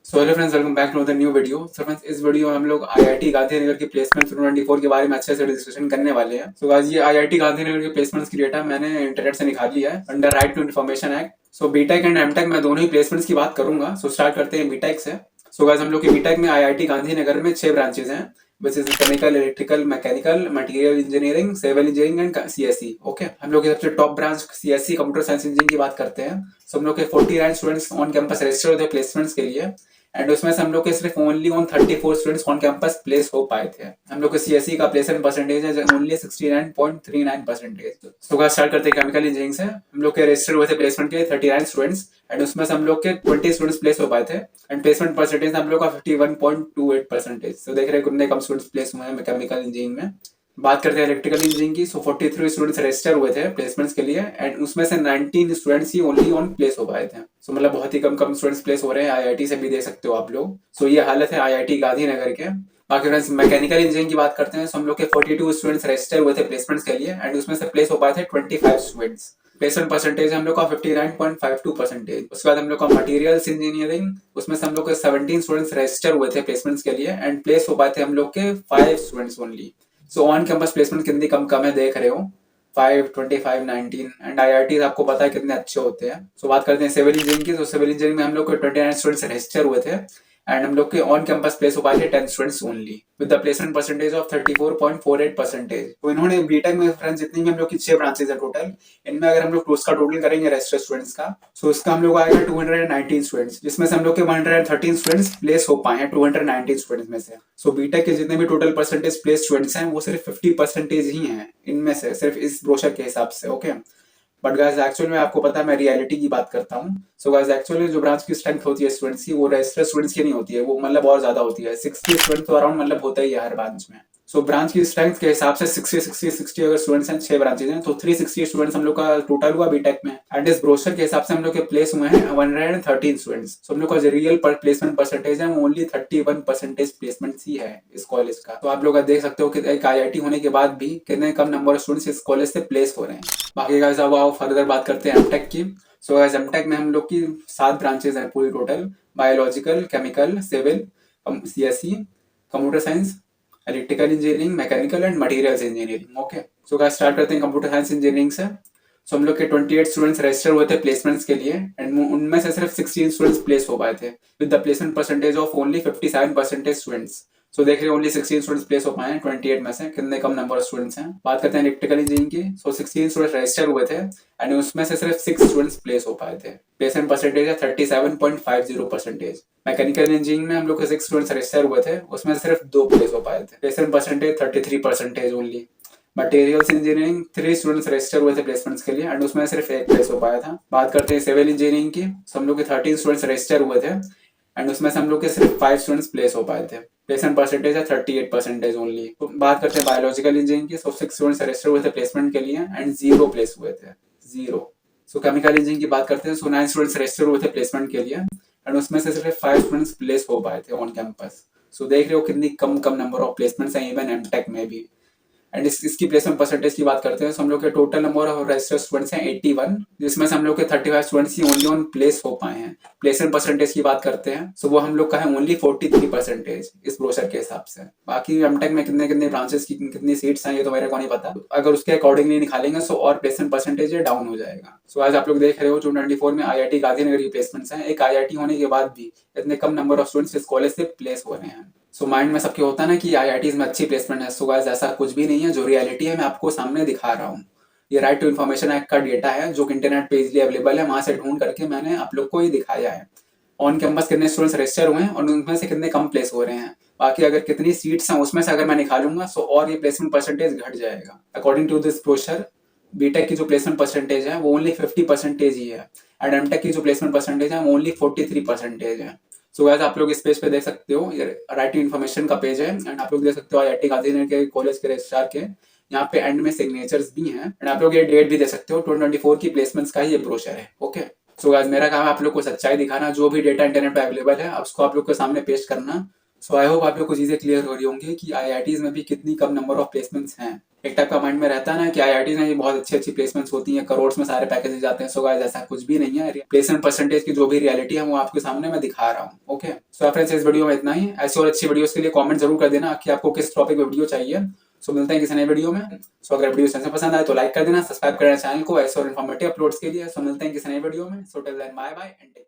So hello friends, welcome back to the new video. So friends, इस video में हम लोग आईआईटी गांधीनगर की प्लेसमेंट 2024 के बारे में अच्छे से डिस्कशन करने वाले हैं। सो आज ये आईआईटी गांधीनगर के प्लेसमेंट्स की डेटा मैंने इंटरनेट से निकाल लिया है under right to information act. So BTech and MTech मैं दोनों ही प्लेसमेंट्स की बात करूंगा। सो स्टार्ट करते हैं बीटेक से। सो गाइस, हम लोग के बीटेक में आईआईटी गांधीनगर में 6 ब्रांचेस हैं, which is chemical, electrical, mechanical, material engineering, civil engineering and CSC. Okay, हम लोग के सबसे top branch CSC computer science engineering की बात करते हैं। सो हम लोग के 49 स्टूडेंट्स ऑन कैंपस रजिस्टर होते प्लेसमेंट्स के लिए, एंड उसमें से हम लोग के सिर्फ only on 34 students on campus place हो पाए थे। हम लोग के सीएससी का प्लेसमेंट परसेंटेज है ओनली 69.39%। तो स्टार्ट करते हैं केमिकल इंजीनियरिंग से। हम लोग के रजिस्टर हुए थे प्लेसमेंट के 39 स्टूडेंट्स, एंड उसमें से हम लोग के 20 स्टूडेंट्स प्लेस हो पाए थे, एंड प्लेसमेंट परसेंटेज हम लोग का 51.28%। तो देख रहे हैं कितने कम स्टूडेंट्स प्लेस हुए हैं केमिकल इंजीनियरिंग में। बात करते हैं इलेक्ट्रिकल इंजीनियरिंग की। सो 43 स्टूडेंट्स रजिस्टर हुए थे प्लेसमेंट्स के लिए, एंड उसमें से 19 students he only on place हो पाए थे। सो मतलब बहुत ही कम स्टूडेंट्स प्लेस हो रहे हैं। आईआईटी से भी देख सकते हो आप लोग। सो ये हालत है आईआईटी गांधीनगर के। बाकी फ्रेंड्स, मैकेनिकल इंजीनियरिंग की बात करते हैं। सो हम लोग के 42 स्टूडेंट्स रजिस्टर हुए थे प्लेसमेंट्स के लिए, एंड उसमें से प्लेस हो पाए थे 25 स्टूडेंट्स। प्लेसमेंट परसेंटेज हम लोग का 59.52%। उसके बाद हम लोग का मटेरियल्स इंजीनियरिंग, उसमें से हम लोग के 17 स्टूडेंट्स रजिस्टर हुए थे प्लेसमेंट्स के लिए, एंड प्लेस हो पाए थे हम लोग के 5 students only. So on campus placement कितनी कम है देख रहे हो, 5, 25, 19, एंड आईआईटी आपको पता है कितने अच्छे होते हैं। सो बात करते हैं सिविल इंजीनियरिंग की। तो सिविल इंजीनियरिंग में हम लोग को 29 स्टूडेंट्स रजिस्टर हुए थे, एंड हम लोग के ऑन कैंपस प्लेस हो पाए थे 10 students only, with the placement percentage of 34.48%। तो इन्होंने बीटेक में फ्रेंड्स जितनी भी हम लोग की 6 ब्रांचेज है टोटल, इनमें अगर हम लोग उसका टोटल करेंगे रजिस्टर्ड स्टूडेंट्स का, सो उसका हम लोग आएगा 219 स्टूडेंट्स, जिसमें से हम लोग के 113 स्टूडेंट्स प्लेस हो पाए हैं 219 स्टूडेंट्स में से। सो बीटेक के जितने भी टोटल परसेंटेज प्लेस स्टूडेंट्स हैं वो सिर्फ 50% ही हैं इनमें से, सिर्फ इस ब्रोशर के हिसाब से। ओके, बट गाइस एक्चुअल में आपको पता है मैं रियलिटी की बात करता हूँ। सो गाइस एक्चुअली जो ब्रांच की स्ट्रेंथ होती है स्टूडेंट्स की, वो रजिस्टर्ड स्टूडेंट्स की नहीं होती है, वो मतलब और ज्यादा होती है। 60 स्टूडेंट तो अराउंड मतलब होता ही है हर ब्रांच में। सो ब्रांच की स्ट्रेंथ के हिसाब से 60 अगर स्टूडेंट्स हैं, 6 ब्रांचेज हैं, तो 360 स्टूडेंट्स हम लोग का टोटल हुआ बीटेक में, एंड इस ब्रोशर के हिसाब से हम लोग के प्लेस हुए हैं 113 स्टूडेंट्स। सो हम लोग का जो रियल प्लेसमेंट परसेंटेज है वो ओनली 31% प्लेसमेंट ही है इस कॉलेज का। तो आप लोग देख सकते हो कि एक आईआईटी होने के बाद भी कितने कम नंबर ऑफ स्टूडेंट्स इस कॉलेज से प्लेस हो रहे हैं। बाकी गाइस अब आओ फर्दर बात करते हैं एमटेक की। सो गाइस एमटेक में हम लोग की 7 ब्रांचेज हैं पूरी total, biological, chemical, civil, CSC, computer science, electrical engineering, mechanical and materials engineering. Okay, so guys start करते हैं कंप्यूटर साइंस इंजीनियरिंग से। सो हम लोग के 28 स्टूडेंट्स रजिस्टर हुए थे प्लेसमेंट्स के लिए, एंड उनमें से सिर्फ 16 स्टूडेंट्स प्लेस हो पाए थे, with the placement percentage of only 57% students. So देख रहे हो ओनली 16 स्टूडेंट्स प्लेस हो पाए हैं 28 में से, कितने कम नंबर ऑफ स्टूडेंट्स हैं। बात करते हैं इलेक्ट्रिकल इंजीनियरिंग की। सो 16 स्टूडेंट्स रजिस्टर हुए थे, एंड उसमें से सिर्फ 6 स्टूडेंट्स प्लेस हो पाए थे। प्लेसमेंट परसेंटेज है 37.50%। मैकेनिकल इंजीनियरिंग में हम लोग के 6 स्टूडेंट्स रजिस्टर हुए थे, उसमें सिर्फ 2 प्लेस हो पाए थे। Placement percentage 33% only. Materials engineering 3 students register हुए थे प्लेसमेंट्स के लिए, एंड उसमें सिर्फ 1 प्लेस हो पाया था। बात करते हैं सिविल इंजीनियरिंग की। सो हम लोग के 13 स्टूडेंट्स रजिस्टर हुए थे, एंड उसमें से हम लोग के सिर्फ 5 स्टूडेंट्स प्लेस हो पाए थे। प्लेसमेंट परसेंटेज है 38% ओनली। तो बात करते हैं बायोलॉजिकल इंजीनियरिंग की। सो 6 स्टूडेंट्स रजिस्टर हुए थे प्लेसमेंट के लिए, एंड 0 प्लेस हुए थे, 0। सो केमिकल इंजीनियरिंग की बात करते हैं। सो 9 स्टूडेंट्स रजिस्टर हुए थे प्लेसमेंट के लिए, एंड उसमें से सिर्फ 5 स्टूडेंट्स प्लेस हो पाए थे ऑन कैंपस। सो देख रहे हो कितनी कम नंबर ऑफ प्लेसमेंट्स हैं इवन एमटेक में भी। एंड इसकी प्लेसमेंट परसेंटेज की बात करते हैं। तो हम लोग के total number of registered students हैं 81, जिसमें से हम लोग के 35 students he only on place हो पाए हैं। प्लेसमेंट परसेंटेज की बात करते हैं, सो वो हम लोग का है ओनली 43% इस ब्रोशर के हिसाब से। बाकी एमटेक में कितने कितने ब्रांचेस की कितनी सीट्स हैं ये तो मेरे को नहीं पता, अगर उसके अकॉर्डिंगली निकालेंगे सो और प्लेसमेंट परसेंटेज डाउन हो जाएगा। सो आज आप लोग देख रहे हो 2024 में आईआईटी गांधीनगर की प्लेसमेंट्स हैं। एक आईआईटी होने के बाद भी इतने कम नंबर ऑफ स्टूडेंट्स इस कॉलेज से प्लेस हो रहे हैं। सो माइंड में सबके होता है ना कि आईआईटीज में अच्छी प्लेसमेंट है। सो गाइस ऐसा कुछ भी नहीं है, जो रियलिटी है मैं आपको सामने दिखा रहा हूँ। ये राइट टू इन्फॉर्मेशन एक्ट का डेटा है जो कि इंटरनेट पे इजीली अवेलेबल है, वहां से ढूंढ करके मैंने आप लोग को ये दिखाया है। ऑन कैंपस कितने स्टूडेंट्स रजिस्टर हुए हैं और उनमें से कितने कम प्लेस हो रहे हैं। बाकी अगर कितनी सीट्स हैं उसमें से अगर मैं निकालूंगा सो और ये प्लेसमेंट परसेंटेज घट जाएगा। According to this brochure, BTech की जो प्लेसमेंट परसेंटेज है वो ओनली 50% ही है, एंड एमटेक की जो प्लेसमेंट परसेंटेज है वो ओनली 43% है। सो गाइस आप लोग इस पेज पे देख सकते हो, ये राइट टू इन्फॉर्मेशन का पेज है, एंड आप लोग देख सकते हो आईआईटी गांधीनगर के कॉलेज के रजिस्ट्रार के यहाँ पे एंड में सिग्नेचर्स भी हैं, एंड आप लोग ये डेट भी दे सकते हो। 2024 की प्लेसमेंट्स का ही ये ब्रोशर है। ओके, सो गाइस मेरा काम है आप लोग को सच्चाई दिखाना, जो भी डेटा इंटरनेट पे अवेलेबल है उसको आप लोग के सामने पेश करना। सो आई होप आप लोग को चीजें क्लियर हो रही होंगी कि आईआईटीज में भी कितनी कम नंबर ऑफ प्लेसमेंट्स हैं। एक टाइप का माइंड में रहता है ना कि आईआईटी में ये बहुत अच्छी अच्छी प्लेसमेंट्स होती हैं, करोड़ में सारे पैकेजेस जाते हैं। सो गाइस ऐसा कुछ भी नहीं है, प्लेसमेंट परसेंटेज की जो भी रियलिटी है वो आपके सामने मैं दिखा रहा हूँ। ओके, सो फ्रेंड्स इस वीडियो में इतना ही। ऐसी और अच्छी वीडियोस के लिए कमेंट जरूर कर देना कि आपको किस टॉपिक पे वीडियो चाहिए। सो मिलते हैं किसी नए वीडियो में। सो अगर वीडियो से पसंद आए तो लाइक कर देना, सब्सक्राइब करना चैनल को ऐसे और इन्फॉर्मेटिव अपलोड्स के लिए। सो मिलते हैं किसी नए वीडियो में। So till then bye bye and take